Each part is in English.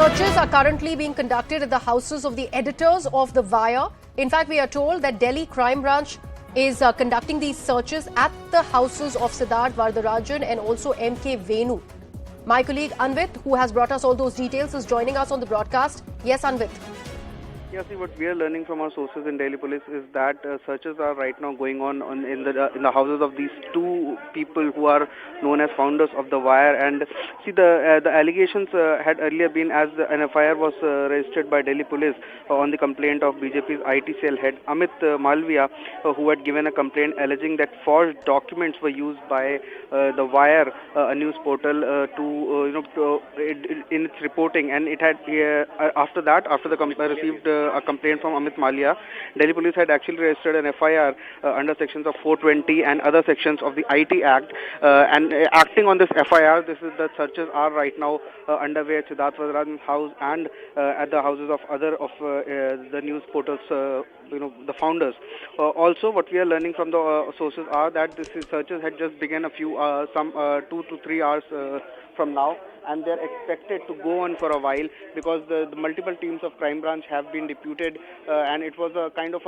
Searches are currently being conducted at the houses of the editors of The Wire. In fact, we are told that Delhi Crime Branch is conducting these searches at the houses of Siddharth Varadarajan and also M.K. Venu. My colleague Anvit, who has brought us all those details, is joining us on the broadcast. Yes, Anvit. Yeah, see, what we are learning from our sources in Delhi police is that searches are right now going on in the houses of these two people who are known as founders of The Wire. And see, the allegations had earlier been, as an FIR was registered by Delhi police on the complaint of BJP's IT cell head Amit Malviya, who had given a complaint alleging that forged documents were used by The Wire, a news portal, in its reporting. And it had after the received a complaint from Amit Malviya, Delhi police had actually registered an FIR under sections of 420 and other sections of the IT Act, and acting on this FIR, the searches are right now underway at Siddharth Varadarajan's house and at the houses of other of the news portals, the founders. Also, what we are learning from the sources are that these searches had just begun 2 to 3 hours from now, and they're expected to go on for a while because the multiple teams of crime branch have been deputed, and it was a kind of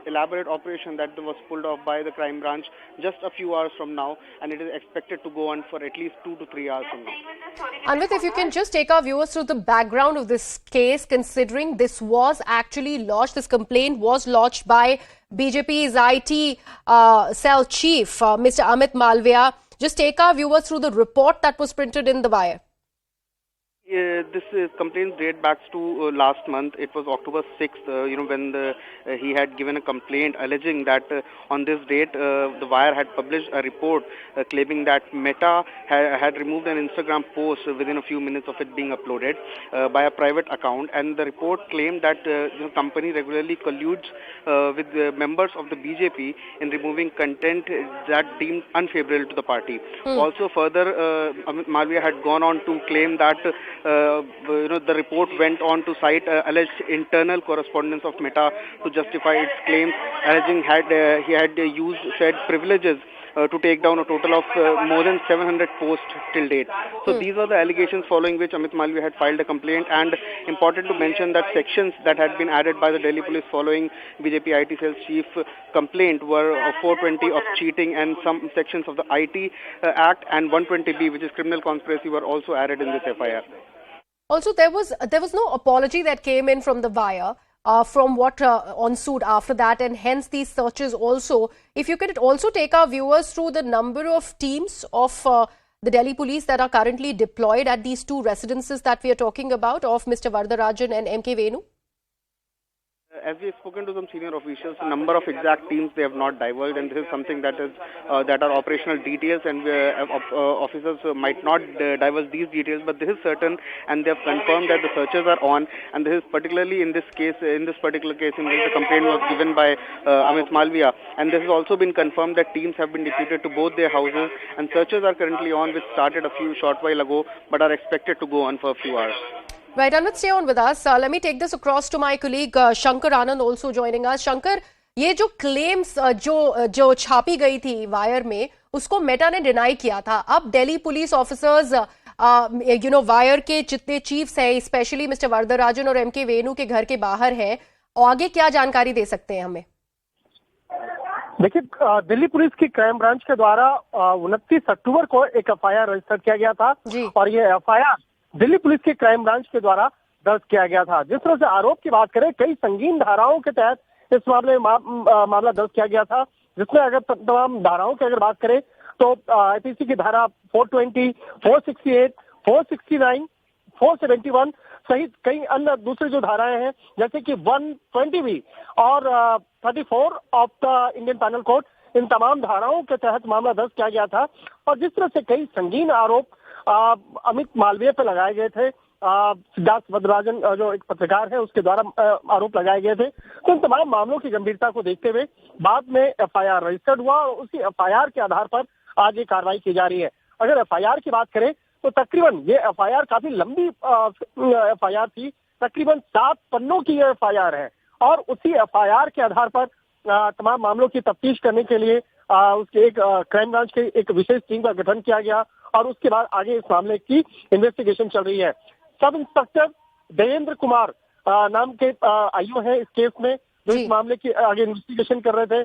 elaborate operation that was pulled off by the crime branch just a few hours from now, and it is expected to go on for at least 2 to 3 hours from now. Anvit, if you can just take our viewers through the background of this case, considering this was actually lodged, this complaint was lodged by BJP's IT cell chief, Mr. Amit Malviya. Just take our viewers through the report that was printed in The Wire. This complaint date back to last month. It was October 6th, when he had given a complaint alleging that on this date, The Wire had published a report claiming that Meta had removed an Instagram post within a few minutes of it being uploaded by a private account. And the report claimed that the company regularly colludes with members of the BJP in removing content that deemed unfavorable to the party. Also, further, Amit Malviya had gone on to claim that the report went on to cite alleged internal correspondence of Meta to justify its claims, alleging he had used said privileges to take down a total of more than 700 posts till date. So these are the allegations following which Amit Malviya had filed a complaint. And important to mention that sections that had been added by the Delhi police following BJP IT cell chief complaint were 420 of cheating, and some sections of the IT Act and 120B, which is criminal conspiracy, were also added in this FIR. Also, there was no apology that came in from The Wire from what ensued after that, and hence these searches also. If you could also take our viewers through the number of teams of the Delhi police that are currently deployed at these two residences that we are talking about of Mr. Varadarajan and M.K. Venu. As we have spoken to some senior officials, the number of exact teams they have not divulged, and this is something that are operational details, and officers might not divulge these details, but this is certain, and they have confirmed that the searches are on. And this is particularly in this particular case in which the complaint was given by Amit Malviya, and this has also been confirmed that teams have been deputed to both their houses, and searches are currently on, which started a short while ago, but are expected to go on for a few hours. Right, Anvit, stay on with us. Let me take this across to my colleague Shankar Anand, also joining us. Shankar, ये जो claims जो छापी गई थी wire में, उसको Meta ने deny किया था. अब दिल्ली पुलिस ऑफिसर्स वायर के जितने चीफ्स हैं, स्पेशली मिस्टर वरदराजन और M.K. वेनु के घर के बाहर हैं, आगे क्या जानकारी दे सकते हैं हमें? देखिए, दिल्ली पुलिस की क्राइम ब्रांच के द्वारा 29 अक्टूबर को एक FIR रजिस्टर किया गया था, और ये FIR दिल्ली पुलिस की क्राइम ब्रांच के द्वारा दर्ज किया गया था. जिस तरह से आरोप की बात करें, कई संगीन धाराओं के तहत इस मामले में मामला दर्ज किया गया था, जिसमें अगर तमाम धाराओं की अगर बात करें तो IPC की धारा 420, 468, 469, 471 सहित कई अन्य दूसरी जो धाराएं हैं, जैसे कि 120B और 34 of the Indian penal code, इन तमाम धाराओं के तहत मामला दर्ज किया गया था. और जिस तरह से कई संगीन आरोप अमित मालवीय पे लगाए गए थे, सिद्धार्थ वरदराजन जो एक पत्रकार है उसके द्वारा आरोप लगाए गए थे, तो इन तमाम मामलों की गंभीरता को देखते हुए बाद में FIR रजिस्टर्ड हुआ, और उसी FIR के आधार पर आज ये कार्रवाई की जा रही है. अगर FIR की बात करें तो तकरीबन ये FIR काफी लंबी FIR थी, तकरीबन 7 पन्नों की ये FIR है, और उसी FIR के आधार पर तमाम मामलों की तफ्तीश करने के लिए उसके एक क्राइम ब्रांच की एक विशेष टीम का गठन किया गया, और उसके बाद आगे इस मामले की इन्वेस्टिगेशन चल रही है. सब इंस्पेक्टर देवेंद्र कुमार नाम के आईओ हैं इस केस में, जो इस मामले की आगे इन्वेस्टिगेशन कर रहे थे,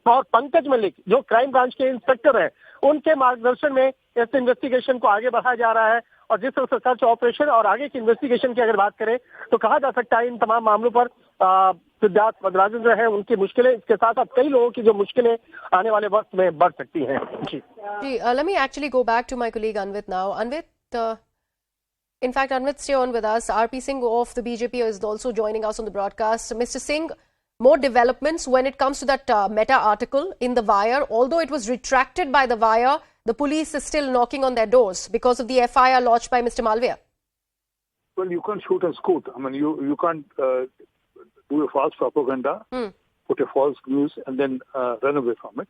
और पंकज मलिक जो क्राइम ब्रांच के इंस्पेक्टर हैं, उनके मार्गदर्शन में इस इन्वेस्टिगेशन को आगे बढ़ाया जा रहा है। और जिस तरह से सर्च ऑपरेशन और आगे की इन्वेस्टिगेशन की अगर बात करें तो कहा जा सकता है इन तमाम मामलों पर सिद्धार्थ वदराजन जो है उनकी मुश्किलें, इसके साथ साथ कई लोगों की जो मुश्किलें आने वाले वक्त में बढ़ सकती हैं। जी, let me actually go back to my colleague Anvit now. Anvit, in fact, Anvit, stay on with us. RP Singh of the BJP is also joining us on the broadcast. Mr. Singh, more developments when it comes to that Meta article in the Wire. Although it was retracted by the Wire, the police is still knocking on their doors because of the FIR lodged by Mr. Malviya. Well, you can't shoot and scoot. I mean, you can't do a false propaganda, put a false news, and then run away from it.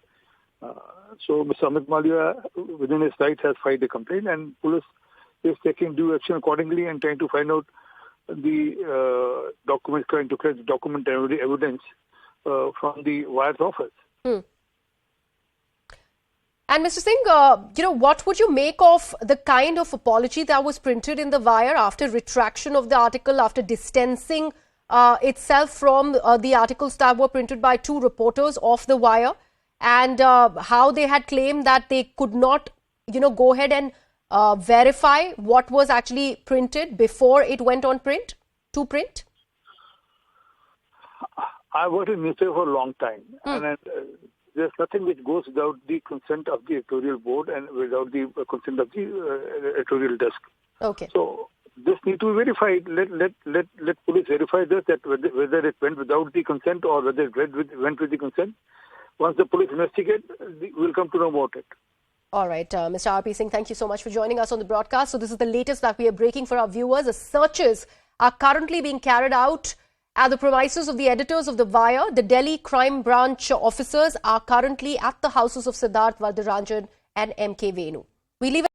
So Mr. Amit Malviya, within his right, has filed a complaint, and police is taking due action accordingly and trying to find out the documents, trying to collect document evidence from the Wire's office. And Mr. Singh, what would you make of the kind of apology that was printed in the Wire after retraction of the article, after distancing itself from the articles that were printed by two reporters of the Wire, and how they had claimed that they could not, go ahead and verify what was actually printed before it went on print, to print? I worked in newspaper for a long time, and there's nothing which goes without the consent of the editorial board and without the consent of the editorial desk. Okay. So this need to be verified. Let police verify this, that whether it went without the consent or whether it went with the consent. Once the police investigate, we'll come to know about it. All right, Mr. RP Singh, thank you so much for joining us on the broadcast. So this is the latest that we are breaking for our viewers. The searches are currently being carried out at the premises of the editors of The Wire. The Delhi Crime Branch officers are currently at the houses of Siddharth Vardarajan and M.K. Venu. We leave